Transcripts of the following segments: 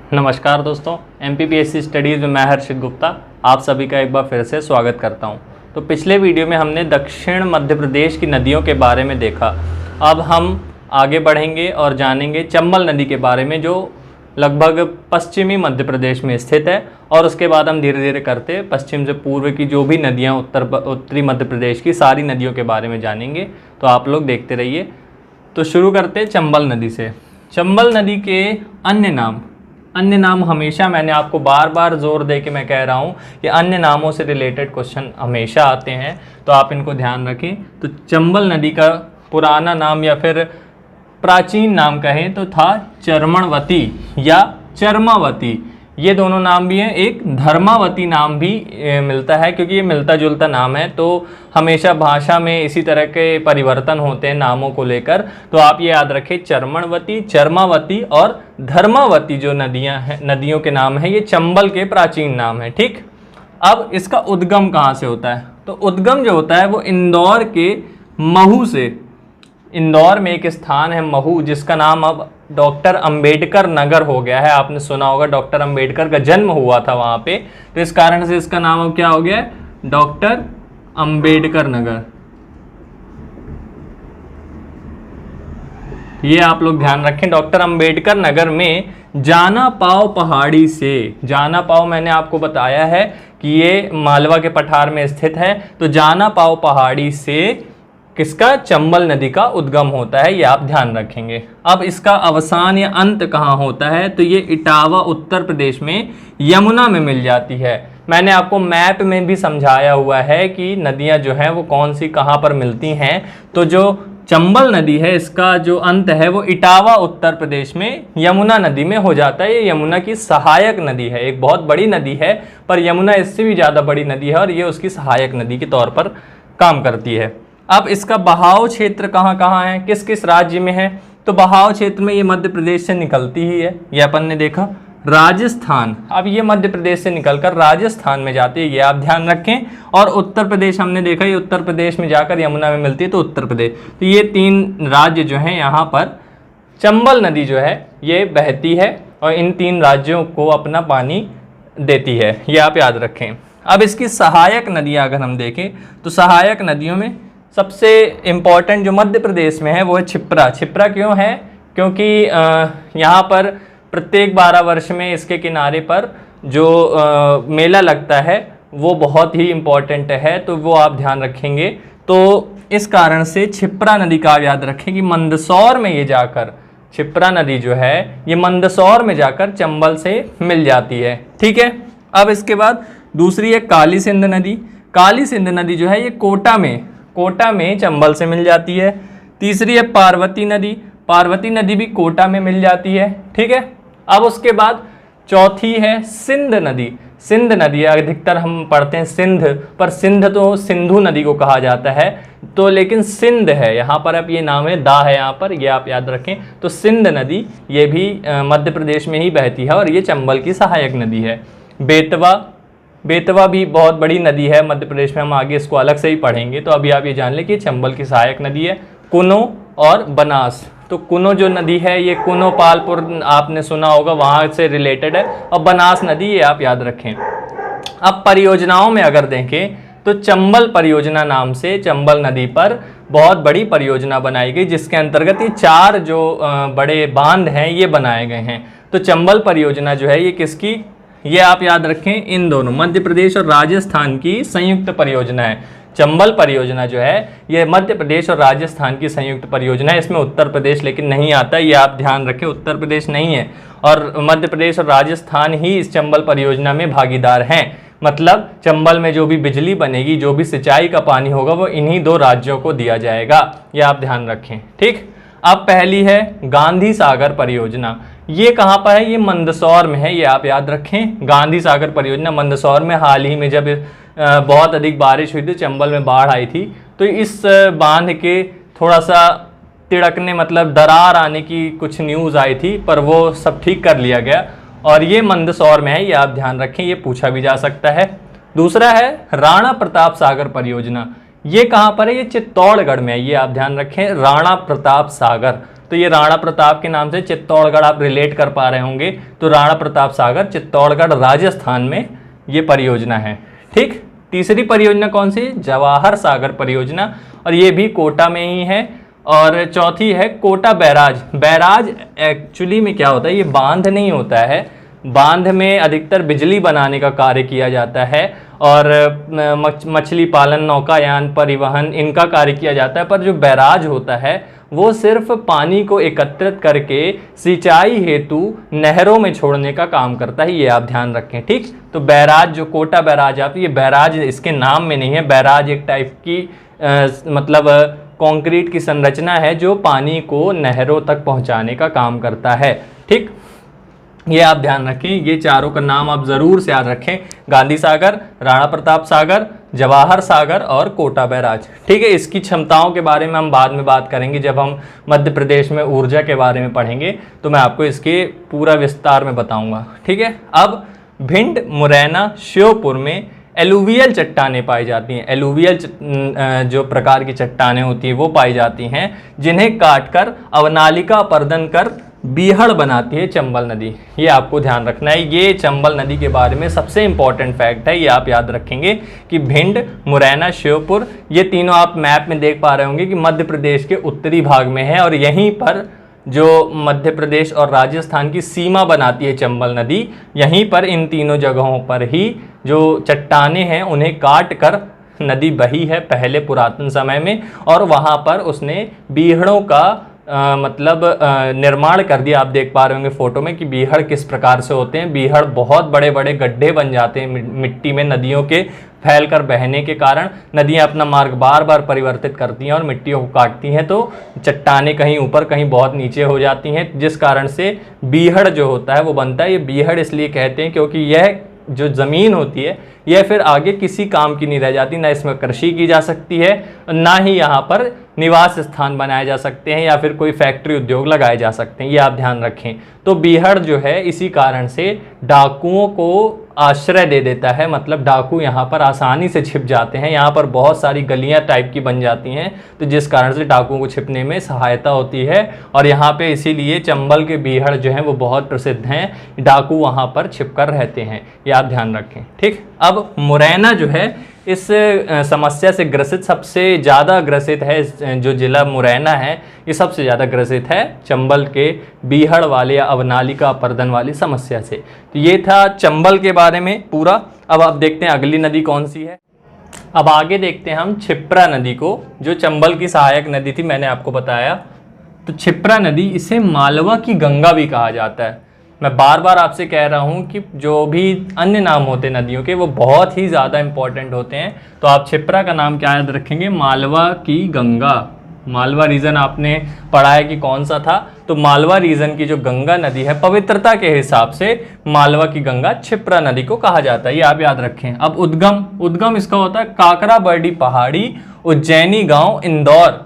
नमस्कार दोस्तों, MPPSC studies में मैं हर्षित गुप्ता आप सभी का एक बार फिर से स्वागत करता हूं। तो पिछले वीडियो में हमने दक्षिण मध्य प्रदेश की नदियों के बारे में देखा। अब हम आगे बढ़ेंगे और जानेंगे चंबल नदी के बारे में, जो लगभग पश्चिमी मध्य प्रदेश में स्थित है। और उसके बाद हम धीरे धीरे करते पश्चिम से पूर्व की जो भी नदियाँ उत्तरी मध्य प्रदेश की सारी नदियों के बारे में जानेंगे। तो आप लोग देखते रहिए। तो शुरू करते चंबल नदी से। चंबल नदी के अन्य नाम हमेशा, मैंने आपको बार बार जोर दे के मैं कह रहा हूँ कि अन्य नामों से रिलेटेड क्वेश्चन हमेशा आते हैं, तो आप इनको ध्यान रखें। तो चंबल नदी का पुराना नाम या फिर प्राचीन नाम कहें तो था चर्मणवती या चर्मावती। ये दोनों नाम भी हैं। एक धर्मावती नाम भी मिलता है, क्योंकि ये मिलता जुलता नाम है। तो हमेशा भाषा में इसी तरह के परिवर्तन होते हैं नामों को लेकर। तो आप ये याद रखें, चर्मणवती, चर्मावती और धर्मावती जो नदियां हैं, नदियों के नाम हैं, ये चंबल के प्राचीन नाम हैं। ठीक। अब इसका उद्गम कहाँ से होता है? तो उद्गम जो होता है वो इंदौर के महू से। इंदौर में एक स्थान है महू, जिसका नाम अब डॉक्टर अंबेडकर नगर हो गया है। आपने सुना होगा, डॉक्टर अंबेडकर का जन्म हुआ था वहाँ पे, तो इस कारण से इसका नाम अब क्या हो गया है? डॉक्टर अंबेडकर नगर। ये आप लोग ध्यान रखें। डॉक्टर अंबेडकर नगर में जाना पाव पहाड़ी से, जाना पाव मैंने आपको बताया है कि ये मालवा के पठार में स्थित है। तो जाना पाव पहाड़ी से किसका? चंबल नदी का उद्गम होता है, ये आप ध्यान रखेंगे। अब इसका अवसान या अंत कहाँ होता है? तो ये इटावा उत्तर प्रदेश में यमुना में मिल जाती है। मैंने आपको मैप में भी समझाया हुआ है कि नदियाँ जो हैं वो कौन सी कहाँ पर मिलती हैं। तो जो चंबल नदी है, इसका जो अंत है वो इटावा उत्तर प्रदेश में यमुना नदी में हो जाता है। ये यमुना की सहायक नदी है, एक बहुत बड़ी नदी है, पर यमुना इससे भी ज़्यादा बड़ी नदी है और ये उसकी सहायक नदी के तौर पर काम करती है। अब इसका बहाव क्षेत्र कहाँ कहाँ है, किस किस राज्य में है? तो बहाव क्षेत्र में ये मध्य प्रदेश से निकलती ही है, ये अपन ने देखा। राजस्थान, अब ये मध्य प्रदेश से निकलकर राजस्थान में जाती है, ये आप ध्यान रखें। और उत्तर प्रदेश हमने देखा, ये उत्तर प्रदेश में जाकर यमुना में मिलती है, तो उत्तर प्रदेश। तो ये तीन राज्य जो हैं, यहाँ पर चंबल नदी जो है ये बहती है और इन तीन राज्यों को अपना पानी देती है, ये आप याद रखें। अब इसकी सहायक नदियाँ अगर हम देखें तो सहायक नदियों में सबसे इम्पॉर्टेंट जो मध्य प्रदेश में है वो है छिप्रा। छिप्रा क्यों है? क्योंकि यहाँ पर प्रत्येक 12 वर्ष में इसके किनारे पर जो मेला लगता है वो बहुत ही इम्पॉर्टेंट है, तो वो आप ध्यान रखेंगे। तो इस कारण से छिप्रा नदी का आप याद रखें कि मंदसौर में ये जाकर, छिप्रा नदी जो है ये मंदसौर में जाकर चंबल से मिल जाती है। ठीक है। अब इसके बाद दूसरी है काली सिंध नदी। काली सिंध नदी जो है ये कोटा में चंबल से मिल जाती है। तीसरी है पार्वती नदी। पार्वती नदी भी कोटा में मिल जाती है। ठीक है। अब उसके बाद चौथी है सिंध नदी। सिंध नदी अधिकतर हम पढ़ते हैं सिंध, पर सिंध तो सिंधु नदी को कहा जाता है, तो लेकिन सिंध है यहाँ पर। अब ये नाम है, दा है यहाँ पर, ये आप याद रखें। तो सिंध नदी ये भी मध्य प्रदेश में ही बहती है और ये चंबल की सहायक नदी है। बेतवा भी बहुत बड़ी नदी है मध्य प्रदेश में, हम आगे इसको अलग से ही पढ़ेंगे। तो अभी आप ये जान लें कि चंबल की सहायक नदी है। कुनो और बनास। तो कुनो जो नदी है ये कुनो पालपुर आपने सुना होगा, वहाँ से रिलेटेड है। और बनास नदी ये आप याद रखें। अब परियोजनाओं में अगर देखें तो चंबल परियोजना नाम से चंबल नदी पर बहुत बड़ी परियोजना बनाई गई, जिसके अंतर्गत ये 4 जो बड़े बांध हैं ये बनाए गए हैं। तो चंबल परियोजना जो है ये किसकी? ये आप याद रखें, इन दोनों मध्य प्रदेश और राजस्थान की संयुक्त परियोजना है। चंबल परियोजना जो है ये मध्य प्रदेश और राजस्थान की संयुक्त परियोजना है। इसमें उत्तर प्रदेश लेकिन नहीं आता, ये आप ध्यान रखें, उत्तर प्रदेश नहीं है। और मध्य प्रदेश और राजस्थान ही इस चंबल परियोजना में भागीदार हैं। मतलब चंबल में जो भी बिजली बनेगी, जो भी सिंचाई का पानी होगा, वो इन्हीं 2 राज्यों को दिया जाएगा, ये आप ध्यान रखें। ठीक। अब पहली है गांधी सागर परियोजना। ये कहाँ पर है? ये मंदसौर में है, ये आप याद रखें। गांधी सागर परियोजना मंदसौर में। हाल ही में जब बहुत अधिक बारिश हुई थी, चंबल में बाढ़ आई थी, तो इस बांध के थोड़ा सा तिड़कने, मतलब दरार आने की कुछ न्यूज़ आई थी, पर वो सब ठीक कर लिया गया और ये मंदसौर में है, ये आप ध्यान रखें, ये पूछा भी जा सकता है। दूसरा है राणा प्रताप सागर परियोजना। ये कहाँ पर है, ये चित्तौड़गढ़ में है, ये आप ध्यान रखें, राणा प्रताप सागर। तो ये राणा प्रताप के नाम से चित्तौड़गढ़ आप रिलेट कर पा रहे होंगे, तो राणा प्रताप सागर चित्तौड़गढ़ राजस्थान में ये परियोजना है। ठीक, तीसरी परियोजना कौन सी, जवाहर सागर परियोजना, और ये भी कोटा में ही है। और चौथी है कोटा बैराज। बैराज एक्चुअली में क्या होता है, ये बांध नहीं होता है, बांध में अधिकतर बिजली बनाने का कार्य किया जाता है और मछली पालन, नौकायान, परिवहन, इनका कार्य किया जाता है। पर जो बैराज होता है वो सिर्फ पानी को एकत्रित करके सिंचाई हेतु नहरों में छोड़ने का काम करता है, ये आप ध्यान रखें। ठीक, तो बैराज जो कोटा बैराज आप, ये बैराज इसके नाम में नहीं है, बैराज एक टाइप की मतलब कंक्रीट की संरचना है जो पानी को नहरों तक पहुंचाने का काम करता है। ठीक, ये आप ध्यान रखें, ये चारों का नाम आप जरूर से याद रखें, गांधी सागर, राणा प्रताप सागर, जवाहर सागर और कोटा बैराज। ठीक है, इसकी क्षमताओं के बारे में हम बाद में बात करेंगे, जब हम मध्य प्रदेश में ऊर्जा के बारे में पढ़ेंगे तो मैं आपको इसके पूरा विस्तार में बताऊंगा। ठीक है, अब भिंड, मुरैना, श्योपुर में एलुवियल चट्टानें पाई जाती हैं। एलुवियल जो प्रकार की चट्टानें होती हैं वो पाई जाती हैं, जिन्हें काटकर अवनालिका अपर्दन कर बीहड़ बनाती है चंबल नदी। ये आपको ध्यान रखना है, ये चंबल नदी के बारे में सबसे इंपॉर्टेंट फैक्ट है, ये आप याद रखेंगे कि भिंड, मुरैना, श्योपुर, ये तीनों आप मैप में देख पा रहे होंगे कि मध्य प्रदेश के उत्तरी भाग में है, और यहीं पर जो मध्य प्रदेश और राजस्थान की सीमा बनाती है चंबल नदी, यहीं पर इन तीनों जगहों पर ही जो चट्टानें हैं उन्हें काट कर नदी बही है पहले पुरातन समय में, और वहाँ पर उसने बीहड़ों का मतलब निर्माण कर दिया। आप देख पा रहे होंगे फोटो में कि बीहड़ किस प्रकार से होते हैं। बीहड़ बहुत बड़े बड़े गड्ढे बन जाते हैं मिट्टी में, नदियों के फैलकर बहने के कारण नदियां अपना मार्ग बार बार परिवर्तित करती हैं और मिट्टियों को काटती हैं, तो चट्टानें कहीं ऊपर कहीं बहुत नीचे हो जाती हैं, जिस कारण से बीहड़ जो होता है वो बनता है। ये बीहड़ इसलिए कहते हैं क्योंकि यह जो ज़मीन होती है यह फिर आगे किसी काम की नहीं रह जाती, ना इसमें कृषि की जा सकती है, ना ही यहाँ पर निवास स्थान बनाए जा सकते हैं या फिर कोई फैक्ट्री उद्योग लगाए जा सकते हैं, ये आप ध्यान रखें। तो बीहड़ जो है इसी कारण से डाकुओं को आश्रय दे देता है, मतलब डाकू यहाँ पर आसानी से छिप जाते हैं। यहाँ पर बहुत सारी गलियाँ टाइप की बन जाती हैं, तो जिस कारण से डाकुओं को छिपने में सहायता होती है, और यहाँ पे इसीलिए चंबल के बीहड़ जो हैं वो बहुत प्रसिद्ध हैं, डाकू वहाँ पर छिपकर रहते हैं, ये आप ध्यान रखें। ठीक, अब मुरैना जो है इस समस्या से ग्रसित, सबसे ज़्यादा ग्रसित है जो जिला मुरैना है, ये सबसे ज़्यादा ग्रसित है चंबल के बीहड़ वाले या अवनालिका अपर्दन वाली समस्या से। तो ये था चंबल के बारे में पूरा। अब आप देखते हैं अगली नदी कौन सी है। अब आगे देखते हैं हम क्षिप्रा नदी को, जो चंबल की सहायक नदी थी, मैंने आपको बताया। तो क्षिप्रा नदी, इसे मालवा की गंगा भी कहा जाता है। मैं बार बार आपसे कह रहा हूँ कि जो भी अन्य नाम होते हैं नदियों के वो बहुत ही ज़्यादा इंपॉर्टेंट होते हैं। तो आप क्षिप्रा का नाम क्या याद रखेंगे, मालवा की गंगा। मालवा रीजन आपने पढ़ा है कि कौन सा था, तो मालवा रीजन की जो गंगा नदी है, पवित्रता के हिसाब से मालवा की गंगा क्षिप्रा नदी को कहा जाता है, ये आप याद रखें। अब उद्गम इसका होता है काकराबर्डी पहाड़ी, उज्जैनी गांव, इंदौर।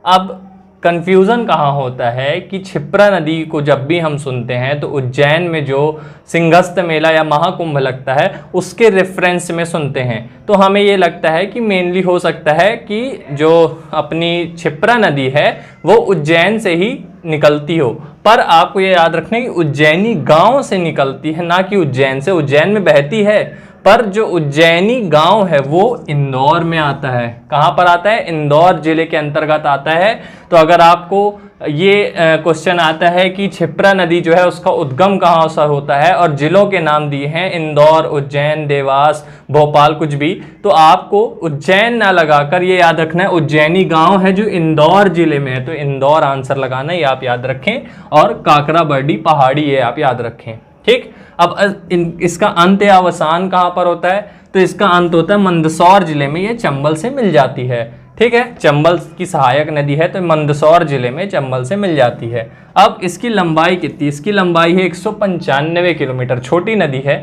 अब कन्फ्यूज़न कहाँ होता है कि क्षिप्रा नदी को जब भी हम सुनते हैं तो उज्जैन में जो सिंहस्थ मेला या महाकुंभ लगता है उसके रेफरेंस में सुनते हैं, तो हमें ये लगता है कि मेनली हो सकता है कि जो अपनी क्षिप्रा नदी है वो उज्जैन से ही निकलती हो। पर आपको ये याद रखना कि उज्जैनी गांव से निकलती है, ना कि उज्जैन से। उज्जैन में बहती है, पर जो उज्जैनी गांव है वो इंदौर में आता है। कहाँ पर आता है, इंदौर जिले के अंतर्गत आता है। तो अगर आपको ये क्वेश्चन आता है कि क्षिप्रा नदी जो है उसका उद्गम कहाँ से होता है और जिलों के नाम दिए हैं इंदौर, उज्जैन, देवास, भोपाल, कुछ भी, तो आपको उज्जैन ना लगाकर ये याद रखना है उज्जैनी गांव है जो इंदौर जिले में है, तो इंदौर आंसर लगाना, ये आप याद रखें। और काकराबर्डी पहाड़ी, ये आप याद रखें। ठीक, अब इसका अंत या अवसान कहाँ पर होता है, तो इसका अंत होता है मंदसौर जिले में, ये चंबल से मिल जाती है। ठीक है, चंबल की सहायक नदी है तो मंदसौर जिले में चंबल से मिल जाती है। अब इसकी लंबाई कितनी, इसकी लंबाई है 195 किलोमीटर। छोटी नदी है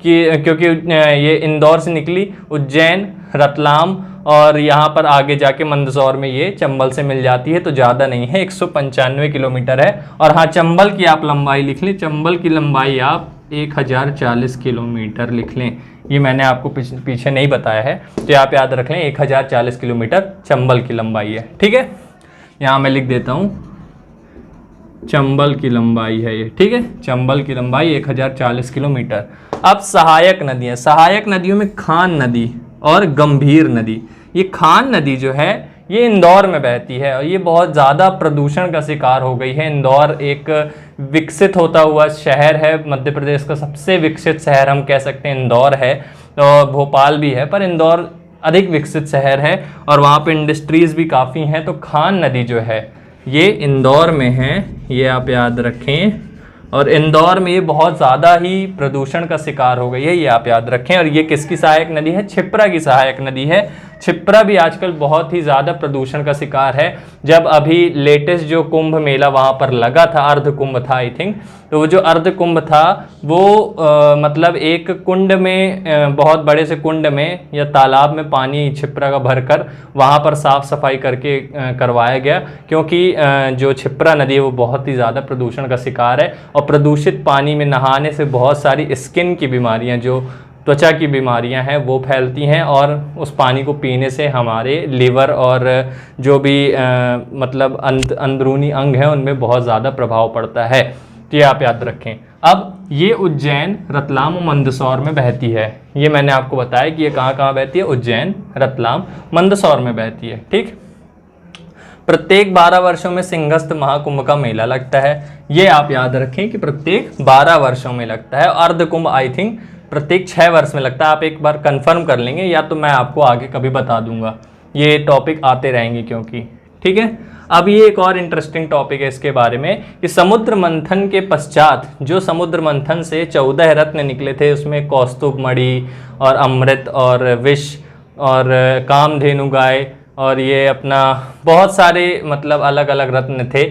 कि क्योंकि ये इंदौर से निकली, उज्जैन, रतलाम और यहाँ पर आगे जाके मंदसौर में ये चंबल से मिल जाती है, तो ज़्यादा नहीं है, 195 किलोमीटर है। और हाँ, चंबल की आप लंबाई लिख लें, चंबल की लंबाई आप 1040 किलोमीटर लिख लें, ये मैंने आपको पीछे नहीं बताया है, तो आप याद रख लें 1040 किलोमीटर चंबल की लंबाई है। ठीक है, यहाँ मैं लिख देता हूँ चंबल की लंबाई है ये। ठीक है, चंबल की लंबाई 1040 किलोमीटर। अब सहायक नदियाँ, सहायक नदियों में खान नदी और गंभीर नदी। ये खान नदी जो है ये इंदौर में बहती है और ये बहुत ज़्यादा प्रदूषण का शिकार हो गई है। इंदौर एक विकसित होता हुआ शहर है, मध्य प्रदेश का सबसे विकसित शहर हम कह सकते हैं इंदौर है, और भोपाल भी है, पर इंदौर अधिक विकसित शहर है और वहाँ पे इंडस्ट्रीज़ भी काफ़ी हैं। तो खान नदी जो है ये इंदौर में है, ये आप याद रखें, और इंदौर में ये बहुत ज़्यादा ही प्रदूषण का शिकार हो गई है, ये आप याद रखें। और ये किसकी सहायक नदी है? क्षिप्रा की सहायक नदी है। क्षिप्रा भी आजकल बहुत ही ज़्यादा प्रदूषण का शिकार है। जब अभी लेटेस्ट जो कुंभ मेला वहाँ पर लगा था, अर्ध कुंभ था आई थिंक, तो वो जो अर्ध कुंभ था वो मतलब एक कुंड में बहुत बड़े से कुंड में या तालाब में पानी क्षिप्रा का भरकर वहाँ पर साफ़ सफाई करके करवाया गया, क्योंकि जो क्षिप्रा नदी है वो बहुत ही ज़्यादा प्रदूषण का शिकार है और प्रदूषित पानी में नहाने से बहुत सारी स्किन की बीमारियाँ, जो त्वचा की बीमारियां हैं वो फैलती हैं, और उस पानी को पीने से हमारे लिवर और जो भी मतलब अंदरूनी अंग हैं उनमें बहुत ज़्यादा प्रभाव पड़ता है। तो ये आप याद रखें। अब ये उज्जैन, रतलाम और मंदसौर में बहती है। ये मैंने आपको बताया कि ये कहाँ कहाँ बहती है, उज्जैन, रतलाम, मंदसौर में बहती है। ठीक, प्रत्येक 12 वर्षों में सिंहस्थ महाकुंभ का मेला लगता है। ये आप याद रखें कि प्रत्येक 12 वर्षों में लगता है। अर्ध कुंभ आई थिंक प्रत्येक 6 वर्ष में लगता है। आप एक बार कंफर्म कर लेंगे या तो मैं आपको आगे कभी बता दूंगा, ये टॉपिक आते रहेंगे क्योंकि। ठीक है, अब ये एक और इंटरेस्टिंग टॉपिक है इसके बारे में कि समुद्र मंथन के पश्चात, जो समुद्र मंथन से 14 रत्न निकले थे, उसमें कौस्तुभ मणि और अमृत और विष और कामधेनु गाय और ये अपना बहुत सारे मतलब अलग अलग रत्न थे,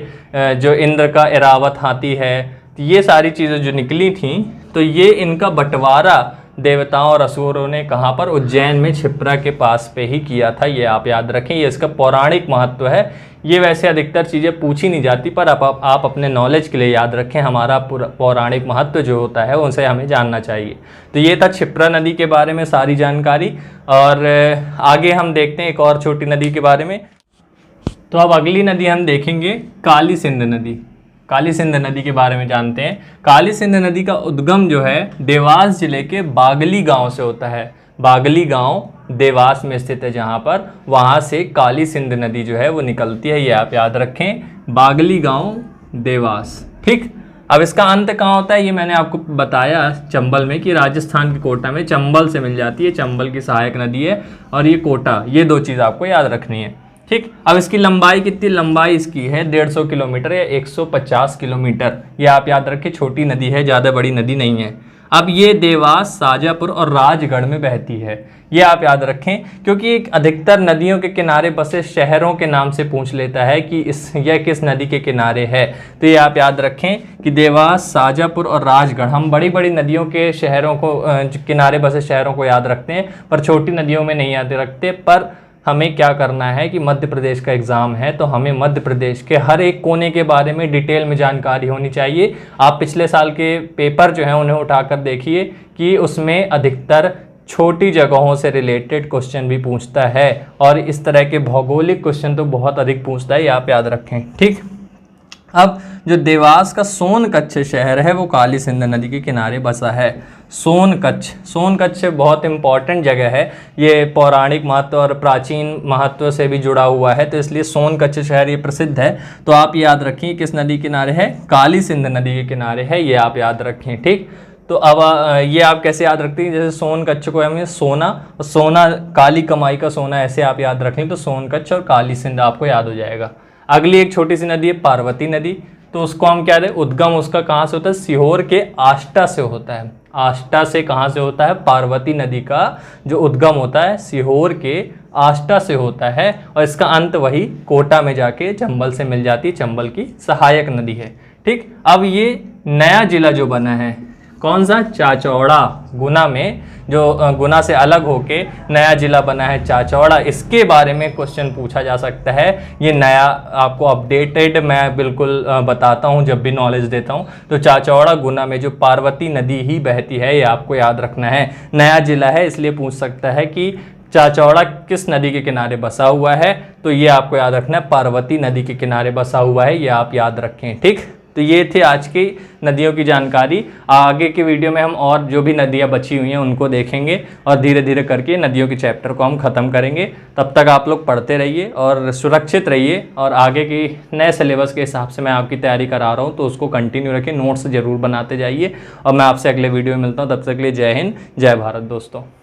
जो इंद्र का ऐरावत हाथी है, तो ये सारी चीज़ें जो निकली थी, तो ये इनका बंटवारा देवताओं और असुरों ने कहाँ पर, उज्जैन में क्षिप्रा के पास पे ही किया था। ये आप याद रखें, ये इसका पौराणिक महत्व है। ये वैसे अधिकतर चीज़ें पूछी नहीं जाती, पर आप अपने नॉलेज के लिए याद रखें, हमारा पौराणिक महत्व जो होता है उनसे हमें जानना चाहिए। तो ये था क्षिप्रा नदी के बारे में सारी जानकारी, और आगे हम देखते हैं एक और छोटी नदी के बारे में। तो अब अगली नदी हम देखेंगे काली सिंध नदी। काली सिंध नदी के बारे में जानते हैं। काली सिंध नदी का उद्गम जो है देवास जिले के बागली गांव से होता है। बागली गांव देवास में स्थित है जहां पर, वहां से काली सिंध नदी जो है वो निकलती है। ये आप याद रखें, बागली गांव देवास। ठीक, अब इसका अंत कहाँ होता है ये मैंने आपको बताया चंबल में, कि राजस्थान के कोटा में चंबल से मिल जाती है। चंबल की सहायक नदी है और ये कोटा, ये दो चीज़ आपको याद रखनी है। ठीक, अब इसकी लंबाई कितनी, लंबाई इसकी है 150 किलोमीटर या 150 किलोमीटर। ये आप याद रखें, छोटी नदी है, ज़्यादा बड़ी नदी नहीं है। अब ये देवास, शाजापुर और राजगढ़ में बहती है। ये आप याद रखें, क्योंकि एक अधिकतर नदियों के किनारे बसे शहरों के नाम से पूछ लेता है कि यह किस नदी के किनारे है। तो ये आप याद रखें कि देवास, शाजापुर और राजगढ़, हम बड़ी बड़ी नदियों के शहरों को किनारे बसे शहरों को याद रखते हैं, पर छोटी नदियों में नहीं याद रखते। पर हमें क्या करना है कि मध्य प्रदेश का एग्ज़ाम है, तो हमें मध्य प्रदेश के हर एक कोने के बारे में डिटेल में जानकारी होनी चाहिए। आप पिछले साल के पेपर जो हैं उन्हें उठाकर देखिए कि उसमें अधिकतर छोटी जगहों से रिलेटेड क्वेश्चन भी पूछता है, और इस तरह के भौगोलिक क्वेश्चन तो बहुत अधिक पूछता है, ये आप याद रखें। ठीक, अब जो देवास का सोनकच्छ शहर है वो काली सिंध नदी के किनारे बसा है। सोनकच्छ बहुत इंपॉर्टेंट जगह है, ये पौराणिक महत्व और प्राचीन महत्व से भी जुड़ा हुआ है, तो इसलिए सोनकच्छ शहर ये प्रसिद्ध है। तो आप याद रखिए किस नदी किनारे है, काली सिंध नदी के किनारे है, ये आप याद रखें। ठीक, तो अब ये आप कैसे याद रखते हैं, जैसे सोनकच्छ को हमें सोना, और सोना काली कमाई का सोना, ऐसे आप याद रखें, तो सोनकच्छ और काली सिंध आपको याद हो जाएगा। अगली एक छोटी सी नदी है पार्वती नदी, तो उसको हम क्या दें, उद्गम उसका कहाँ से होता है, सीहोर के आष्टा से होता है। आष्टा से कहाँ से होता है, पार्वती नदी का जो उद्गम होता है सीहोर के आष्टा से होता है, और इसका अंत वही कोटा में जाके चंबल से मिल जाती है, चंबल की सहायक नदी है। ठीक, अब ये नया जिला जो बना है कौन सा? चाचौड़ा। गुना में जो गुना से अलग होके नया जिला बना है चाचौड़ा, इसके बारे में क्वेश्चन पूछा जा सकता है। ये नया आपको अपडेटेड मैं बिल्कुल बताता हूँ जब भी नॉलेज देता हूँ। तो चाचौड़ा गुना में जो पार्वती नदी ही बहती है, ये आपको याद रखना है। नया जिला है इसलिए पूछ सकता है कि चाचौड़ा किस नदी के किनारे बसा हुआ है, तो ये आपको याद रखना है, पार्वती नदी के किनारे बसा हुआ है, ये आप याद रखें। ठीक, तो ये थे आज की नदियों की जानकारी। आगे की वीडियो में हम और जो भी नदियाँ बची हुई हैं उनको देखेंगे और धीरे धीरे करके नदियों के चैप्टर को हम ख़त्म करेंगे। तब तक आप लोग पढ़ते रहिए और सुरक्षित रहिए, और आगे की नए सिलेबस के हिसाब से मैं आपकी तैयारी करा रहा हूँ, तो उसको कंटिन्यू रखें, नोट्स ज़रूर बनाते जाइए। और मैं आपसे अगले वीडियो में मिलता हूँ, तब तक के लिए जय हिंद, जय भारत दोस्तों।